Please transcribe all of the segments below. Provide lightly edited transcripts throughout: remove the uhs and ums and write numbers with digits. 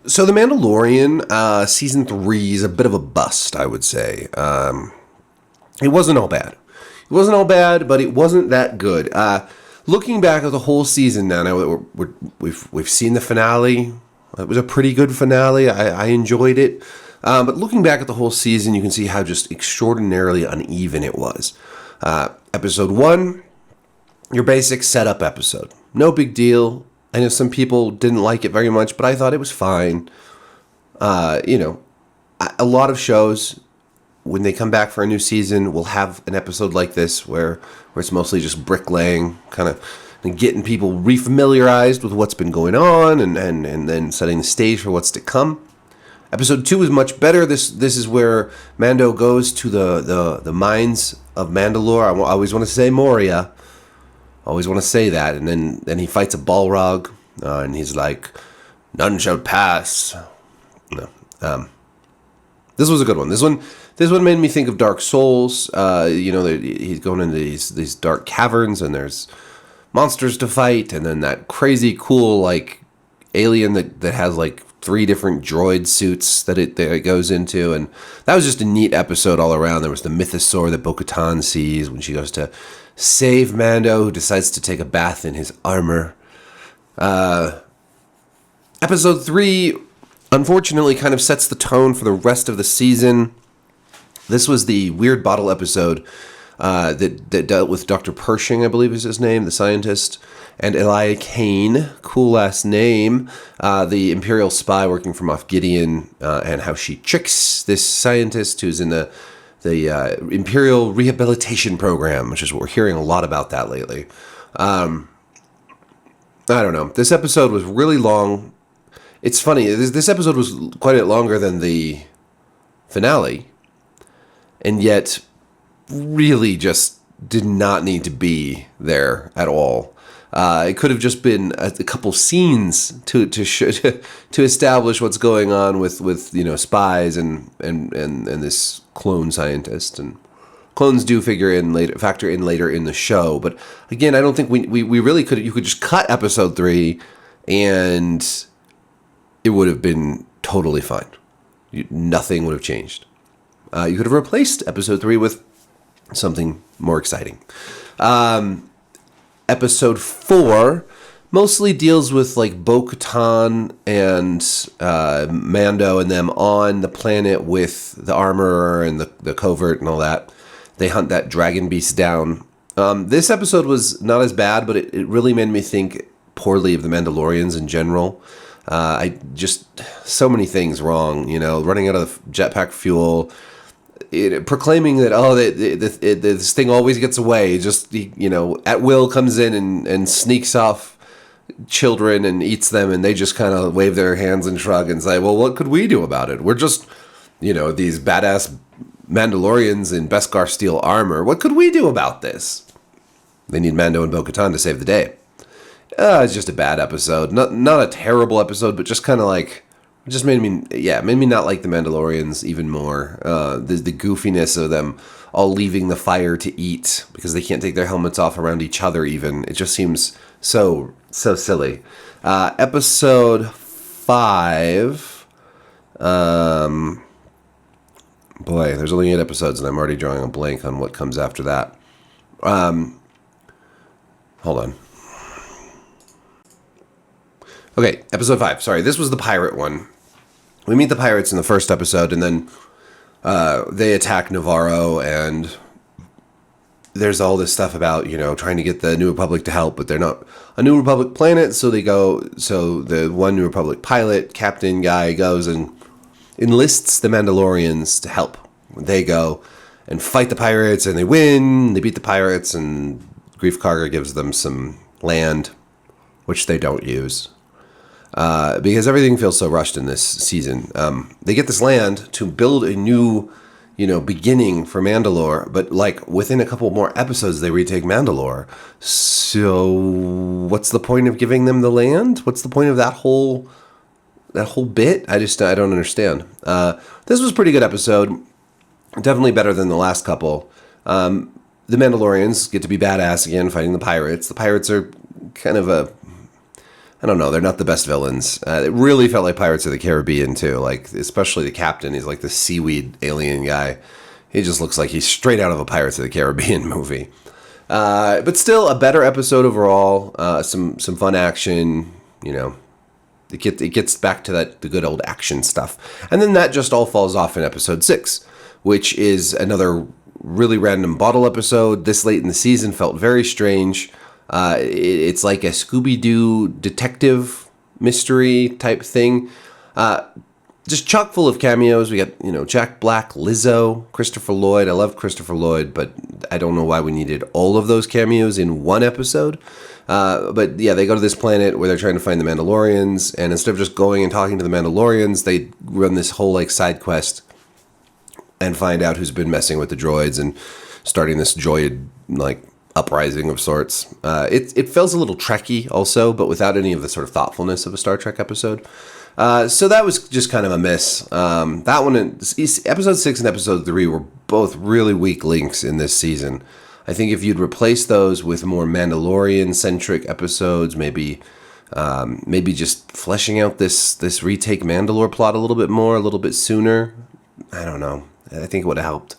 So The Mandalorian, season 3 is a bit of a bust, I would say. It wasn't all bad. It wasn't all bad, but it wasn't that good. Looking back at the whole season now, we've seen the finale. It was a pretty good finale. I enjoyed it. But looking back at the whole season, you can see how just extraordinarily uneven it was. Episode 1, your basic setup episode. No big deal. I know some people didn't like it very much, but I thought it was fine. A lot of shows, when they come back for a new season, will have an episode like this where it's mostly just bricklaying, kind of getting people refamiliarized with what's been going on and then setting the stage for what's to come. Episode 2 is much better. This is where Mando goes to the mines of Mandalore. I always want to say Moria. Always want to say that. And then he fights a Balrog, and he's like, "None shall pass." No. This was a good one. This one made me think of Dark Souls. He's going into these dark caverns, and there's monsters to fight, and then that crazy cool like alien that has like 3 different droid suits that it goes into, and that was just a neat episode all around. There was the mythosaur that Bo-Katan sees when she goes to save Mando, who decides to take a bath in his armor. Episode 3, unfortunately, kind of sets the tone for the rest of the season. This was the weird bottle episode that dealt with Dr. Pershing, I believe is his name, the scientist, and Elia Kane, cool last name, the Imperial spy working for Moff Gideon, and how she tricks this scientist who's in the Imperial Rehabilitation Program, which is what we're hearing a lot about that lately. I don't know. This episode was really long. It's funny. This episode was quite a bit longer than the finale, and yet really just did not need to be there at all. It could have just been a couple scenes to establish what's going on with spies and this clone scientist, and clones do factor in later in the show. But again, I don't think we really could. You could just cut episode 3, and it would have been totally fine. Nothing would have changed. You could have replaced episode 3 with something more exciting. Episode 4 mostly deals with like Bo-Katan and Mando and them on the planet with the armor and the covert and all that. They hunt that dragon beast down. This episode was not as bad, but it really made me think poorly of the Mandalorians in general. So many things wrong, running out of jetpack fuel, proclaiming that this thing always gets away, just at will comes in and sneaks off children and eats them, and they just kind of wave their hands and shrug and say, well, what could we do about it? We're just these badass Mandalorians in Beskar steel armor. What could we do about this? They need Mando and Bo-Katan to save the day. It's just a bad episode. Not a terrible episode, but just kind of like, just made me not like the Mandalorians even more. The goofiness of them all leaving the fire to eat because they can't take their helmets off around each other even. It just seems so silly. Episode 5. Boy, there's only 8 episodes, and I'm already drawing a blank on what comes after that. Hold on. Okay, episode 5. Sorry, this was the pirate one. We meet the pirates in the first episode, and then they attack Navarro, and there's all this stuff about, trying to get the New Republic to help, but they're not a New Republic planet, so the one New Republic pilot, captain guy, goes and enlists the Mandalorians to help. They go and fight the pirates, and they win. They beat the pirates, and Grief Karga gives them some land, which they don't use. Because everything feels so rushed in this season. They get this land to build a new, beginning for Mandalore, but like within a couple more episodes, they retake Mandalore. So what's the point of giving them the land? What's the point of that whole bit? I don't understand. This was a pretty good episode. Definitely better than the last couple. The Mandalorians get to be badass again, fighting the pirates. The pirates are kind of a I don't know, they're not the best villains. It really felt like Pirates of the Caribbean too, like especially the captain. He's like the seaweed alien guy. He just looks like he's straight out of a Pirates of the Caribbean movie. But still, a better episode overall. Some fun action. It gets back to the good old action stuff, and then that just all falls off in episode 6, which is another really random bottle episode. This late in the season felt very strange. It's like a Scooby-Doo detective mystery type thing. Just chock full of cameos. We got, Jack Black, Lizzo, Christopher Lloyd. I love Christopher Lloyd, but I don't know why we needed all of those cameos in one episode. But yeah, they go to this planet where they're trying to find the Mandalorians, and instead of just going and talking to the Mandalorians, they run this whole like side quest and find out who's been messing with the droids and starting this droid like uprising of sorts. It feels a little Trekky also, but without any of the sort of thoughtfulness of a Star Trek episode. So that was just kind of a miss. That one, episode 6 and episode 3 were both really weak links in this season. I think if you'd replace those with more Mandalorian-centric episodes, maybe just fleshing out this retake Mandalore plot a little bit more, a little bit sooner, I don't know. I think it would have helped.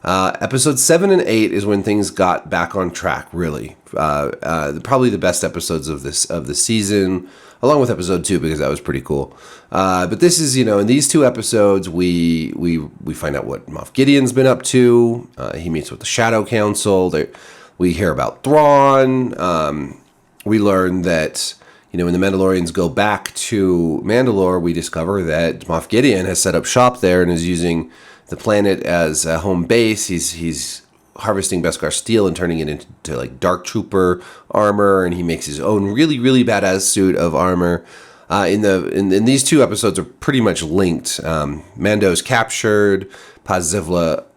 Episode 7 and 8 is when things got back on track, really. Probably the best episodes of the season, along with episode 2, because that was pretty cool. But this is, in these 2 episodes, we find out what Moff Gideon's been up to. He meets with the Shadow Council. We hear about Thrawn. We learn that, when the Mandalorians go back to Mandalore, we discover that Moff Gideon has set up shop there and is using the planet as a home base. He's harvesting Beskar steel and turning it into like Dark Trooper armor, and he makes his own really, really badass suit of armor. In these 2 episodes are pretty much linked. Mando's captured, Paz Vizsla,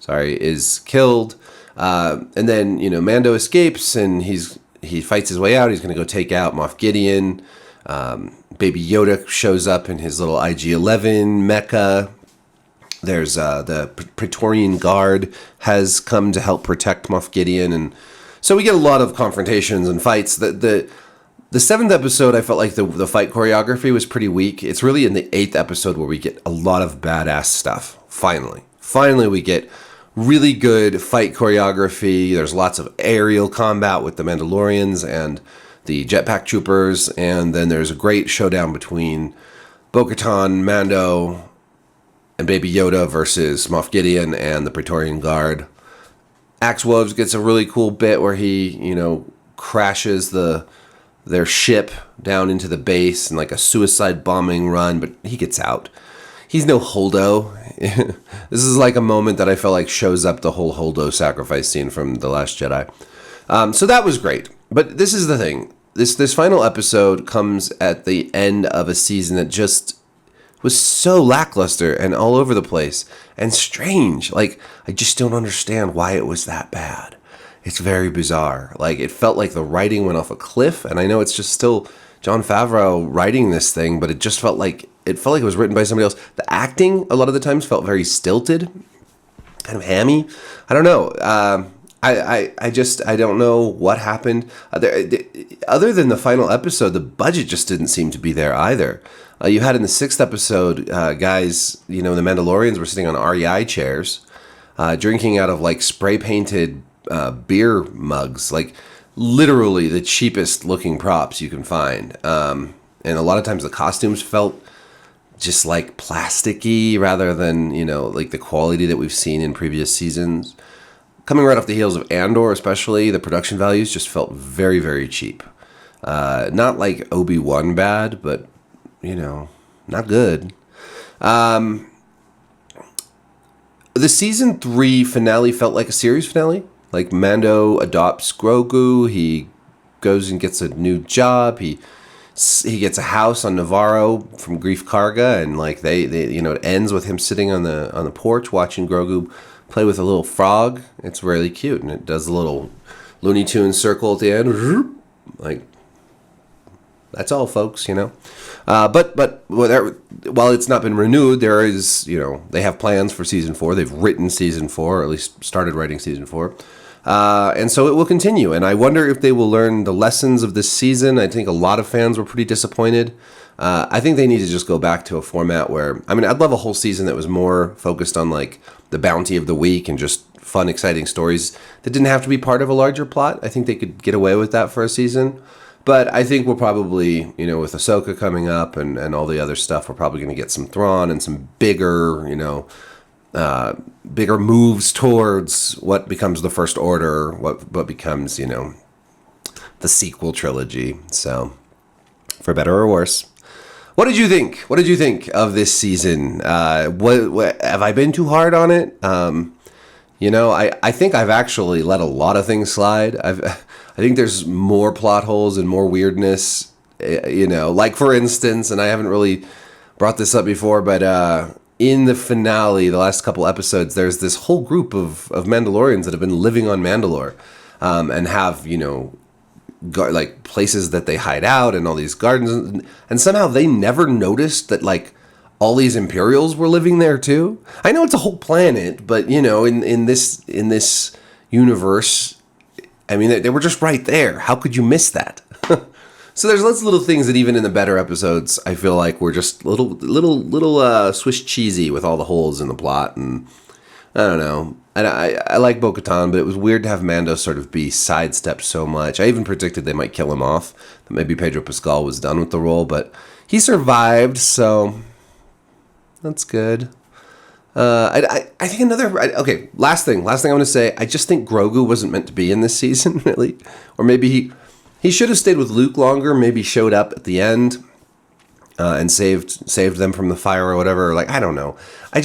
is killed, and then Mando escapes and he fights his way out. He's going to go take out Moff Gideon. Baby Yoda shows up in his little IG-11 mecha. There's the Praetorian Guard has come to help protect Moff Gideon, and so we get a lot of confrontations and fights. The 7th episode, I felt like the fight choreography was pretty weak. It's really in the 8th episode where we get a lot of badass stuff. Finally, we get really good fight choreography. There's lots of aerial combat with the Mandalorians and the jetpack troopers, and then there's a great showdown between Bo-Katan, Mando, and Baby Yoda versus Moff Gideon and the Praetorian Guard. Axe Woves gets a really cool bit where he, crashes their ship down into the base in like a suicide bombing run, but he gets out. He's no Holdo. This is like a moment that I felt like shows up the whole Holdo sacrifice scene from The Last Jedi. So that was great. But this is the thing. This final episode comes at the end of a season that just was so lackluster and all over the place and strange. Like, I just don't understand why it was that bad. It's very bizarre. Like, it felt like the writing went off a cliff, and I know it's just still Jon Favreau writing this thing, but it just felt like it was written by somebody else. The acting, a lot of the times, felt very stilted, kind of hammy. I don't know. I don't know what happened. Other than the final episode, the budget just didn't seem to be there either. You had in the 6th episode, guys, the Mandalorians were sitting on REI chairs, drinking out of like spray painted beer mugs, like literally the cheapest looking props you can find. And a lot of times the costumes felt just like plasticky rather than, like the quality that we've seen in previous seasons. Coming right off the heels of Andor, especially, the production values just felt very, very cheap. Not like Obi-Wan bad, but, not good. The season 3 finale felt like a series finale. Like, Mando adopts Grogu, he goes and gets a new job, he gets a house on Navarro from Greef Karga, and like they it ends with him sitting on the porch watching Grogu play with a little frog. It's really cute, and it does a little Looney Tunes circle at the end. Like, that's all, folks, But while it's not been renewed, there is, they have plans for season 4. They've written season 4, or at least started writing season 4. And so it will continue. And I wonder if they will learn the lessons of this season. I think a lot of fans were pretty disappointed. I think they need to just go back to a format where, I mean, I'd love a whole season that was more focused on like the bounty of the week and just fun, exciting stories that didn't have to be part of a larger plot. I think they could get away with that for a season. But I think we'll probably, you know, with Ahsoka coming up and all the other stuff, we're probably going to get some Thrawn and some bigger, you know, bigger moves towards what becomes the First Order, what becomes, you know, the sequel trilogy. So, for better or worse. What did you think? What did you think of this season? What have I been too hard on it? You know, I think I've actually let a lot of things slide. I think there's more plot holes and more weirdness, you know, like for instance, and I haven't really brought this up before, but in the finale, the last couple episodes, there's this whole group of Mandalorians that have been living on Mandalore and have, you know, like places that they hide out and all these gardens. And somehow they never noticed that, like, all these Imperials were living there too. I know it's a whole planet, but, you know, in this universe, I mean, they were just right there. How could you miss that? So there's lots of little things that even in the better episodes, I feel like were just little Swiss cheesy with all the holes in the plot. And I don't know. And I like Bo-Katan, but it was weird to have Mando sort of be sidestepped so much. I even predicted they might kill him off. That maybe Pedro Pascal was done with the role, but he survived, so that's good. I think okay, last thing I want to say, I just think Grogu wasn't meant to be in this season, really. Or maybe he should have stayed with Luke longer, maybe showed up at the end and saved them from the fire or whatever. Like, I don't know. I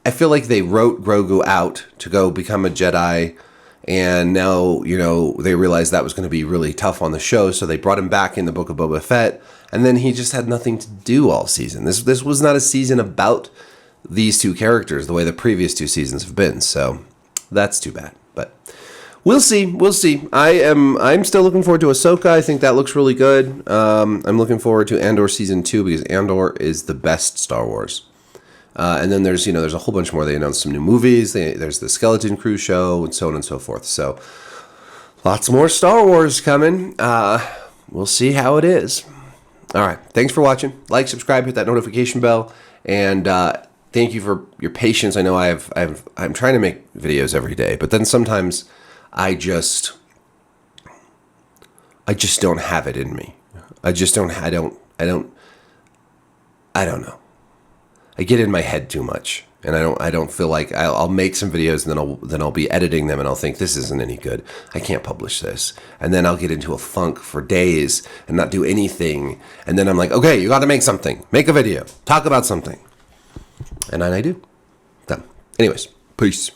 feel like they wrote Grogu out to go become a Jedi, and now, you know, they realized that was going to be really tough on the show, so they brought him back in the Book of Boba Fett, and then he just had nothing to do all season. This was not a season about these two characters the way the previous two seasons have been, so that's too bad. But we'll see. I'm still looking forward to Ahsoka. I think that looks really good. I'm looking forward to Andor season 2 because Andor is the best Star Wars. And then there's a whole bunch more. They announced some new movies. There's the Skeleton Crew show and so on and so forth. So lots more Star Wars coming. We'll see how it is. All right. Thanks for watching. Like, subscribe, hit that notification bell, and thank you for your patience. I know I'm trying to make videos every day, but then sometimes I just don't have it in me. I don't know. I get in my head too much, and I don't feel like I'll make some videos, and then I'll be editing them, and I'll think this isn't any good. I can't publish this, and then I'll get into a funk for days and not do anything, and then I'm like, okay, you got to make something, make a video, talk about something, and then I do. Done. Anyways, peace.